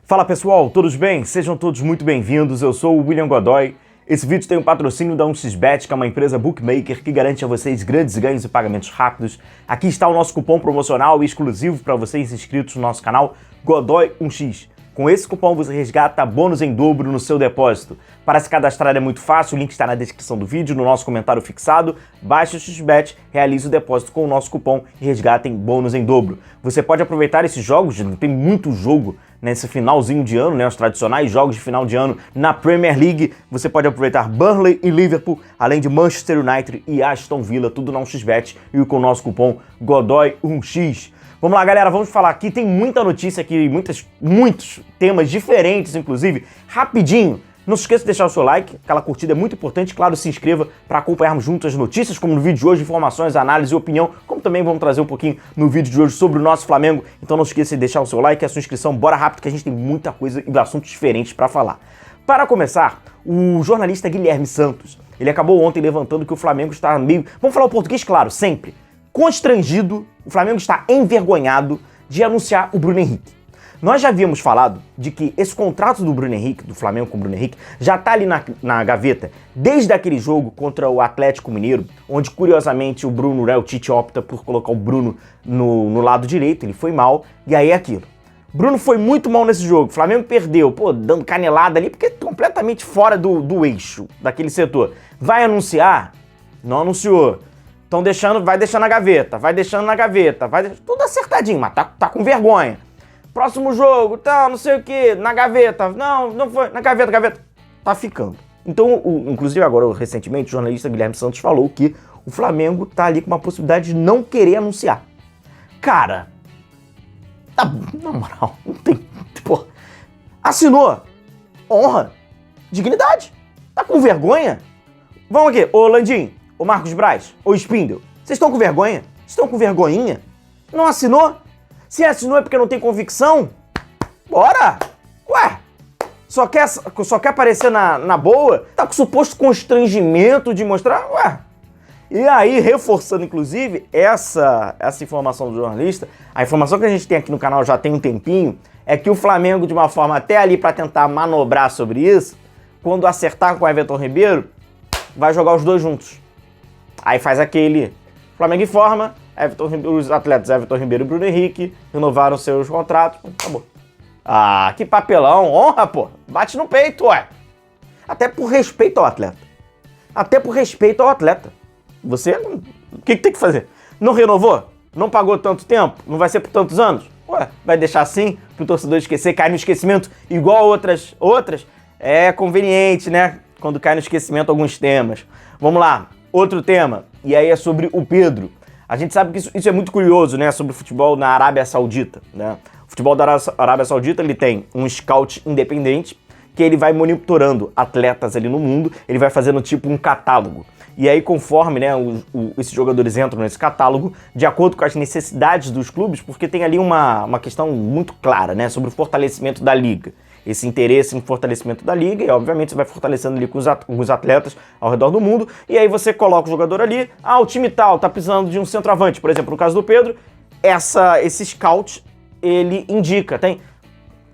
Fala pessoal, todos bem? Sejam todos muito bem-vindos, eu sou o William Godoy. Esse vídeo tem um patrocínio da 1xBet, que é uma empresa bookmaker que garante a vocês grandes ganhos e pagamentos rápidos. Aqui está o nosso cupom promocional exclusivo para vocês inscritos no nosso canal, Godoy1x. Com esse cupom você resgata bônus em dobro no seu depósito. Para se cadastrar é muito fácil, o link está na descrição do vídeo, no nosso comentário fixado. Baixe o XBet, realize o depósito com o nosso cupom e resgatem bônus em dobro. Você pode aproveitar esses jogos, tem muito jogo nesse finalzinho de ano, os tradicionais jogos de final de ano na Premier League. Você pode aproveitar Burnley e Liverpool, além de Manchester United e Aston Villa, tudo na 1xBet e com o nosso cupom Godoy1x. Vamos lá, galera, vamos falar aqui, tem muita notícia aqui, muitos temas diferentes, inclusive, rapidinho. Não se esqueça de deixar o seu like, aquela curtida é muito importante, claro, se inscreva para acompanharmos juntos as notícias, como no vídeo de hoje, informações, análise e opinião, como também vamos trazer um pouquinho no vídeo de hoje sobre o nosso Flamengo, então não se esqueça de deixar o seu like e a sua inscrição, bora rápido que a gente tem muita coisa e assuntos diferentes para falar. Para começar, o jornalista Guilherme Santos, ele acabou ontem levantando que o Flamengo está meio, vamos falar o português claro, sempre, constrangido, o Flamengo está envergonhado de anunciar o Bruno Henrique. Nós já havíamos falado de que esse contrato do Bruno Henrique, do Flamengo com o Bruno Henrique, já está ali na gaveta desde aquele jogo contra o Atlético Mineiro, onde curiosamente o Bruno, o Tite opta por colocar o Bruno no lado direito, ele foi mal, e aí é aquilo. Bruno foi muito mal nesse jogo, o Flamengo perdeu, dando canelada ali, porque é completamente fora do eixo daquele setor. Vai anunciar? Não anunciou. Estão deixando, vai deixando na gaveta, tudo acertadinho, mas tá com vergonha. Próximo jogo, não sei o que, na gaveta, não foi, na gaveta, tá ficando. Então, inclusive agora, recentemente, o jornalista Guilherme Santos falou que o Flamengo tá ali com uma possibilidade de não querer anunciar. Cara, na moral, não tem, assinou, honra, dignidade, tá com vergonha? Vamos aqui, ô Landim, ô Marcos Braz, ô Spindle, vocês estão com vergonha? Estão com vergonhinha? Não assinou? Se assinou é porque não tem convicção? Bora! Ué, só quer aparecer na boa? Tá com suposto constrangimento de mostrar? Ué. E aí, reforçando inclusive essa informação do jornalista, a informação que a gente tem aqui no canal já tem um tempinho, é que o Flamengo, de uma forma até ali para tentar manobrar sobre isso, quando acertar com o Everton Ribeiro, vai jogar os dois juntos. Aí faz aquele, Flamengo informa, os atletas Everton Ribeiro e Bruno Henrique renovaram seus contratos, acabou. Ah, que papelão, honra, pô, bate no peito, ué. Até por respeito ao atleta. Você, o que tem que fazer? Não renovou? Não pagou tanto tempo? Não vai ser por tantos anos? Ué, vai deixar assim, pro torcedor esquecer, cair no esquecimento igual outras? É conveniente, né? Quando cai no esquecimento alguns temas. Vamos lá, outro tema, e aí é sobre o Pedro. A gente sabe que isso é muito curioso, né, sobre o futebol na Arábia Saudita, né? O futebol da Arábia Saudita, ele tem um scout independente que ele vai monitorando atletas ali no mundo, ele vai fazendo tipo um catálogo. E aí, conforme, né, esses jogadores entram nesse catálogo, de acordo com as necessidades dos clubes, porque tem ali uma questão muito clara, né, sobre o fortalecimento da liga. Esse interesse em fortalecimento da liga, e obviamente você vai fortalecendo ali com os atletas ao redor do mundo, e aí você coloca o jogador ali, o time tal tá precisando de um centroavante, por exemplo, no caso do Pedro, esse scout, ele indica,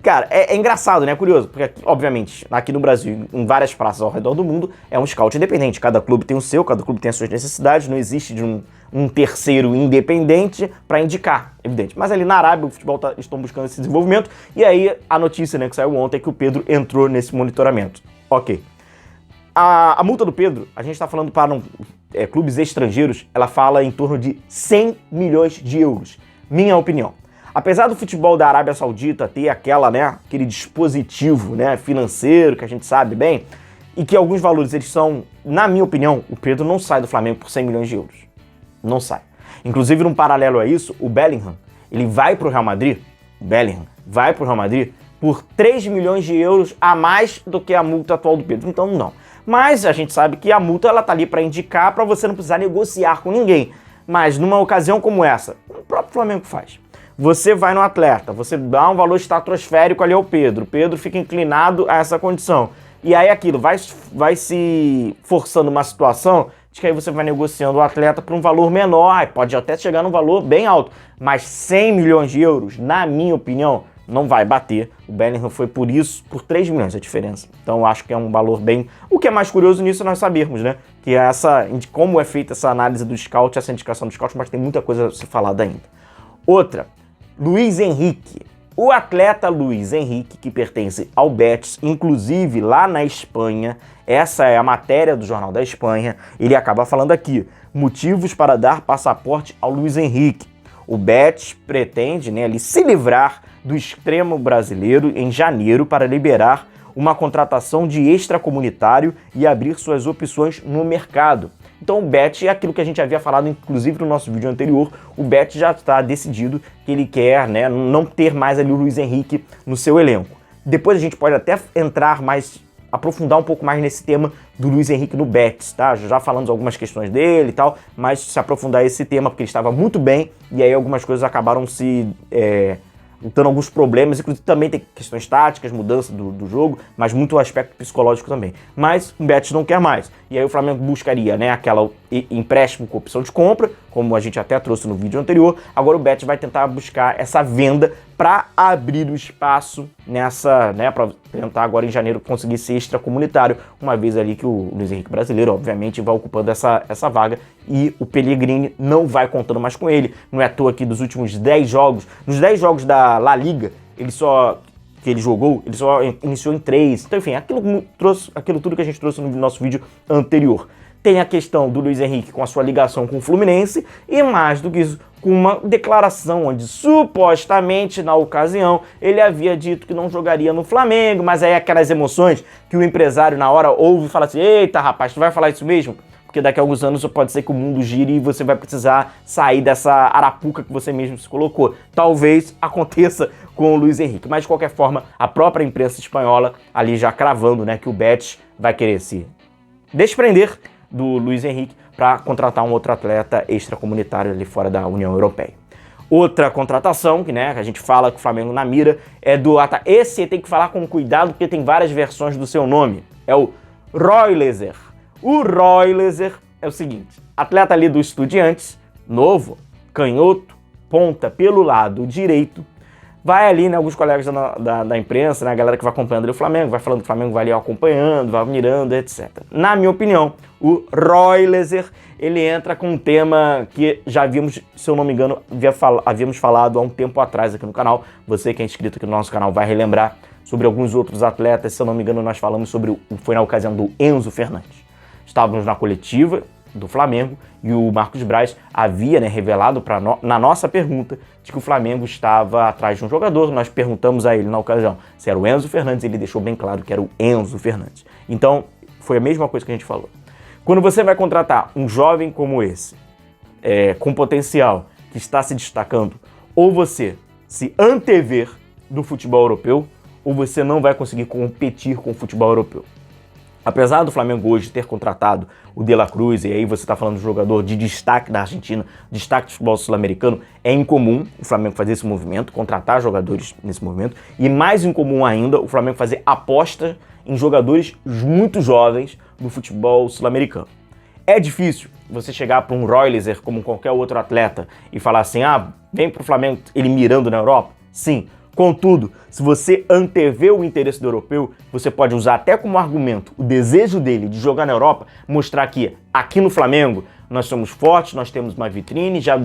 Cara, é engraçado, né, é curioso, porque obviamente aqui no Brasil, em várias praças ao redor do mundo, é um scout independente, cada clube tem o seu, cada clube tem as suas necessidades, não existe de um terceiro independente para indicar, evidente. Mas ali na Arábia, o futebol estão buscando esse desenvolvimento, e aí a notícia, né, que saiu ontem é que o Pedro entrou nesse monitoramento. Ok. A multa do Pedro, a gente está falando para clubes estrangeiros, ela fala em torno de 100 milhões de euros, minha opinião. Apesar do futebol da Arábia Saudita ter aquele dispositivo, né, financeiro, que a gente sabe bem, e que alguns valores eles são, na minha opinião, o Pedro não sai do Flamengo por 100 milhões de euros. Não sai. Inclusive, num paralelo a isso, o Bellingham, ele vai pro Real Madrid, por 3 milhões de euros a mais do que a multa atual do Pedro. Então, não. Mas a gente sabe que a multa ela tá ali para indicar, para você não precisar negociar com ninguém. Mas numa ocasião como essa, o próprio Flamengo faz. Você vai no atleta, você dá um valor estratosférico ali ao Pedro, o Pedro fica inclinado a essa condição. E aí aquilo vai se forçando uma situação de que aí você vai negociando o atleta por um valor menor, pode até chegar num valor bem alto, mas 100 milhões de euros, na minha opinião, não vai bater. O Bellingham foi por isso, por 3 milhões a diferença. Então eu acho que é um valor bem... O que é mais curioso nisso é nós sabermos, né? Que é como é feita essa análise do scout, essa indicação do scout, mas tem muita coisa a ser falada ainda. Outra, Luiz Henrique. O atleta Luiz Henrique, que pertence ao Betis, inclusive lá na Espanha, essa é a matéria do Jornal da Espanha, ele acaba falando aqui, motivos para dar passaporte ao Luiz Henrique. O Betis pretende, né, ali, se livrar do extremo brasileiro em janeiro para liberar uma contratação de extracomunitário e abrir suas opções no mercado. Então o Betis é aquilo que a gente havia falado, inclusive no nosso vídeo anterior, o Betis já está decidido que ele quer, né, não ter mais ali o Luiz Henrique no seu elenco. Depois a gente pode até aprofundar um pouco mais nesse tema do Luiz Henrique no Betis, tá? Já falamos algumas questões dele e tal, mas se aprofundar esse tema, porque ele estava muito bem, e aí algumas coisas acabaram dando alguns problemas, inclusive também tem questões táticas, mudança do jogo, mas muito o aspecto psicológico também. Mas o Betis não quer mais. E aí o Flamengo buscaria, né, aquela empréstimo com opção de compra, como a gente até trouxe no vídeo anterior. Agora o Betis vai tentar buscar essa venda para abrir o espaço nessa, né, para tentar agora em janeiro conseguir ser extracomunitário, uma vez ali que o Luiz Henrique brasileiro, obviamente, vai ocupando essa vaga e o Pellegrini não vai contando mais com ele. Não é à toa que dos últimos 10 jogos, nos 10 jogos da La Liga, ele só iniciou em 3. Então, enfim, aquilo tudo que a gente trouxe no nosso vídeo anterior. Tem a questão do Luiz Henrique com a sua ligação com o Fluminense e, mais do que isso, com uma declaração onde, supostamente, na ocasião, ele havia dito que não jogaria no Flamengo, mas aí aquelas emoções que o empresário, na hora, ouve e fala assim, eita, rapaz, tu vai falar isso mesmo? Porque daqui a alguns anos pode ser que o mundo gire e você vai precisar sair dessa arapuca que você mesmo se colocou. Talvez aconteça com o Luiz Henrique, mas de qualquer forma, a própria imprensa espanhola ali já cravando, né, que o Betis vai querer se desprender do Luiz Henrique para contratar um outro atleta extracomunitário ali fora da União Europeia. Outra contratação, que, né, a gente fala que o Flamengo na mira, é do... Esse tem que falar com cuidado porque tem várias versões do seu nome. É o Roylezer. O Roylezer é o seguinte, atleta ali do Estudiantes, novo, canhoto, ponta pelo lado direito, vai ali, né, alguns colegas da imprensa, né, a galera que vai acompanhando ali o Flamengo, vai falando que o Flamengo vai ali acompanhando, vai mirando, etc. Na minha opinião, o Roylezer, ele entra com um tema que já havíamos, se eu não me engano, havíamos falado há um tempo atrás aqui no canal. Você que é inscrito aqui no nosso canal vai relembrar sobre alguns outros atletas. Se eu não me engano, nós falamos foi na ocasião do Enzo Fernandes. Estávamos na coletiva do Flamengo e o Marcos Braz havia, né, revelado na nossa pergunta de que o Flamengo estava atrás de um jogador. Nós perguntamos a ele na ocasião se era o Enzo Fernandes, ele deixou bem claro que era o Enzo Fernandes. Então, foi a mesma coisa que a gente falou. Quando você vai contratar um jovem como esse, com potencial, que está se destacando, ou você se antever do futebol europeu, ou você não vai conseguir competir com o futebol europeu. Apesar do Flamengo hoje ter contratado o De La Cruz, e aí você está falando de um jogador de destaque da Argentina, destaque do futebol sul-americano, é incomum o Flamengo fazer esse movimento, contratar jogadores nesse movimento, e mais incomum ainda o Flamengo fazer aposta em jogadores muito jovens do futebol sul-americano. É difícil você chegar para um Roylezer como qualquer outro atleta e falar assim, vem para o Flamengo ele mirando na Europa? Sim. Contudo, se você antever o interesse do europeu, você pode usar até como argumento o desejo dele de jogar na Europa, mostrar que aqui no Flamengo nós somos fortes, nós temos uma vitrine, já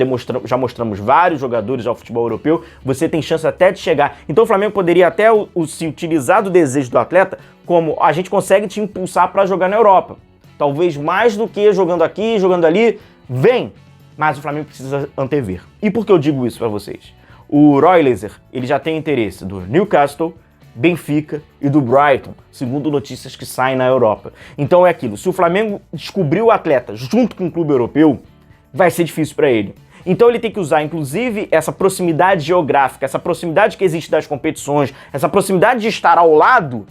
mostramos vários jogadores ao futebol europeu, você tem chance até de chegar. Então o Flamengo poderia até se utilizar do desejo do atleta como a gente consegue te impulsar para jogar na Europa. Talvez mais do que jogando aqui, jogando ali, vem! Mas o Flamengo precisa antever. E por que eu digo isso para vocês? O Roylezer, ele já tem interesse do Newcastle, Benfica e do Brighton, segundo notícias que saem na Europa. Então é aquilo, se o Flamengo descobrir o atleta junto com o clube europeu, vai ser difícil para ele. Então ele tem que usar, inclusive, essa proximidade geográfica, essa proximidade que existe das competições, essa proximidade de estar ao lado,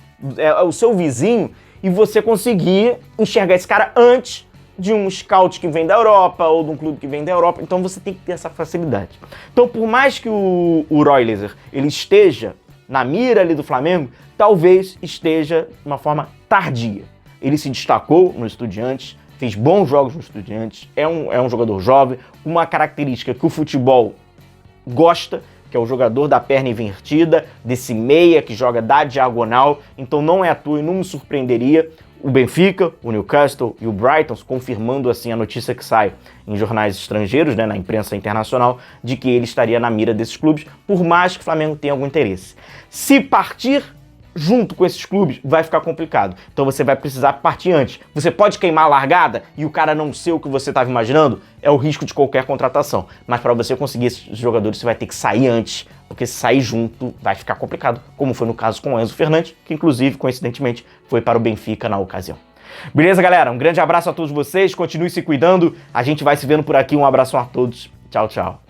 o seu vizinho, e você conseguir enxergar esse cara antes de um scout que vem da Europa ou de um clube que vem da Europa. Então você tem que ter essa facilidade. Então, por mais que o Roylezer ele esteja na mira ali do Flamengo, talvez esteja de uma forma tardia. Ele se destacou no Estudiantes, fez bons jogos no Estudiantes, é um jogador jovem, uma característica que o futebol gosta, que é o jogador da perna invertida, desse meia que joga da diagonal, então não é à toa e não me surpreenderia o Benfica, o Newcastle e o Brighton confirmando assim a notícia que sai em jornais estrangeiros, né, na imprensa internacional, de que ele estaria na mira desses clubes, por mais que o Flamengo tenha algum interesse. Se partir junto com esses clubes, vai ficar complicado. Então você vai precisar partir antes. Você pode queimar a largada e o cara não ser o que você estava imaginando? É o risco de qualquer contratação. Mas para você conseguir esses jogadores, você vai ter que sair antes, porque se sair junto vai ficar complicado, como foi no caso com o Enzo Fernandes, que inclusive, coincidentemente, foi para o Benfica na ocasião. Beleza, galera? Um grande abraço a todos vocês, continue se cuidando, a gente vai se vendo por aqui, um abraço a todos, tchau, tchau.